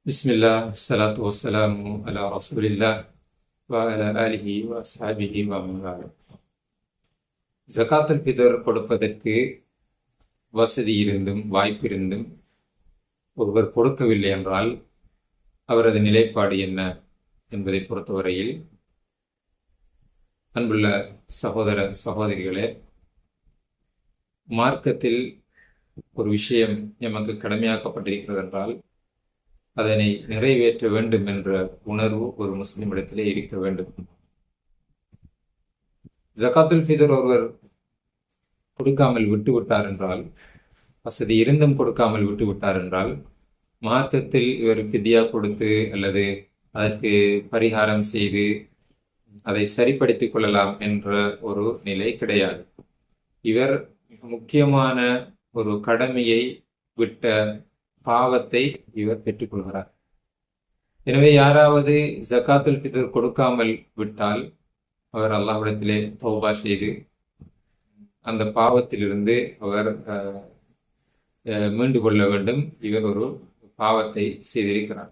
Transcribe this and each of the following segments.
பிஸ்மில்லா ஸலாத்து வஸ்ஸலாமு அலா ரசூலில்லாஹ் வ அலா ஆலிஹி வ அஸ்ஹாபிஹி வ மன் வாலா. ஜகாத்துல் ஃபித்ர் கொடுப்பதற்கு வசதி இருந்தும் வாய்ப்பு இருந்தும் ஒருவர் கொடுக்கவில்லை என்றால் அவரது நிலைப்பாடு என்ன என்பதை பொறுத்தவரையில், அன்புள்ள சகோதர சகோதரிகளே, மார்க்கத்தில் ஒரு விஷயம் எமக்கு கடமையாக்கப்பட்டிருக்கிறது என்றால் அதனை நிறைவேற்ற வேண்டும் என்ற உணர்வு ஒரு முஸ்லிமிடத்திலே இருக்க வேண்டும். ஜகாத்துல் ஃபித்ர் ஒருவர் கொடுக்காமல் விட்டுவிட்டார் என்றால், வசதி இருந்தும் கொடுக்காமல் விட்டுவிட்டார் என்றால், மார்க்கத்தில் இவர் ஃபித்யா கொடுத்து அல்லது அதற்கு பரிகாரம் செய்து அதை சரிப்படுத்திக் கொள்ளலாம் என்ற ஒரு நிலை கிடையாது. இவர் முக்கியமான ஒரு கடமையை விட்ட பாவத்தை இவர் பெற்றுக்கொள்கிறார். எனவே யாராவது ஜகாத்துல் ஃபித்ர் கொடுக்காமல் விட்டால் அவர் அல்லாஹ்விடத்திலே தௌபா செய்து அந்த பாவத்திலிருந்து அவர் மீண்டு கொள்ள வேண்டும். இவர் ஒரு பாவத்தை செய்திருக்கிறார்.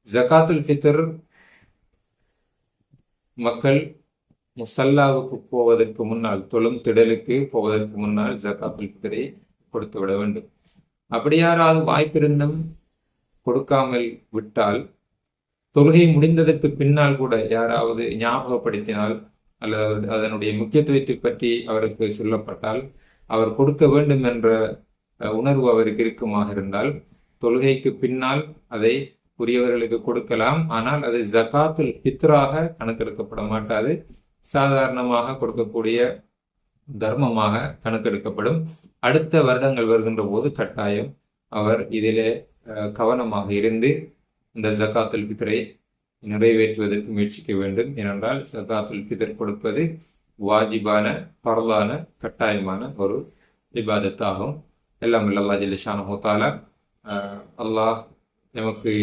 ஜகாத்துல் ஃபித்ர் மக்கள் முசல்லாவுக்கு போவதற்கு முன்னால், தொழும் திடலுக்கு போவதற்கு முன்னால் ஜகாத்துல் ஃபித்ரை கொடுத்து விட வேண்டும். அப்படி யாராவது வாய்ப்பிருந்தும் கொடுக்காமல் விட்டால், தொழுகை முடிந்ததற்கு பின்னால் கூட யாராவது ஞாபகப்படுத்தினால் அல்லது அதனுடைய முக்கியத்துவத்தை பற்றி அவருக்கு சொல்லப்பட்டால், அவர் கொடுக்க வேண்டும் என்ற உணர்வு அவருக்கு இருக்குமாக இருந்தால், தொழுகைக்கு பின்னால் அதை உரியவர்களுக்கு கொடுக்கலாம். ஆனால் அது ஜகாத்துல் ஃபித்ராக கணக்கெடுக்கப்பட மாட்டாது. சாதாரணமாக கொடுக்கக்கூடிய தர்மமாக கணக்கெடுக்கப்படும். அடுத்த வருடங்கள் வருகின்ற போது கட்டாயம் அவர் இதிலே கவனமாக இருந்து இந்த ஜகாத்துல் ஃபித்ரை நிறைவேற்றுவதற்கு முயற்சிக்க வேண்டும். ஏனென்றால் ஜகாத்துல் ஃபித்ர் கொடுப்பது வாஜிபான, பரலான, கட்டாயமான ஒரு இபாதத்தாகும். எல்லாம் அல்லாஹ் ஜல்ல ஷானஹு தஆலா அல்லாஹ் எமக்கு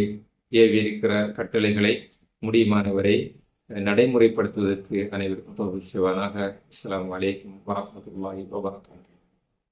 ஏவி இருக்கிற கட்டளைகளை முடியுமானவரை நடைமுறைப்படுத்துவதற்கு அனைவருக்கும் தௌஃபீக் செய்வானாக. அஸ்ஸலாமு அலைக்கும் வரஹ்மத்துல்லாஹி வபரகாத்துஹு.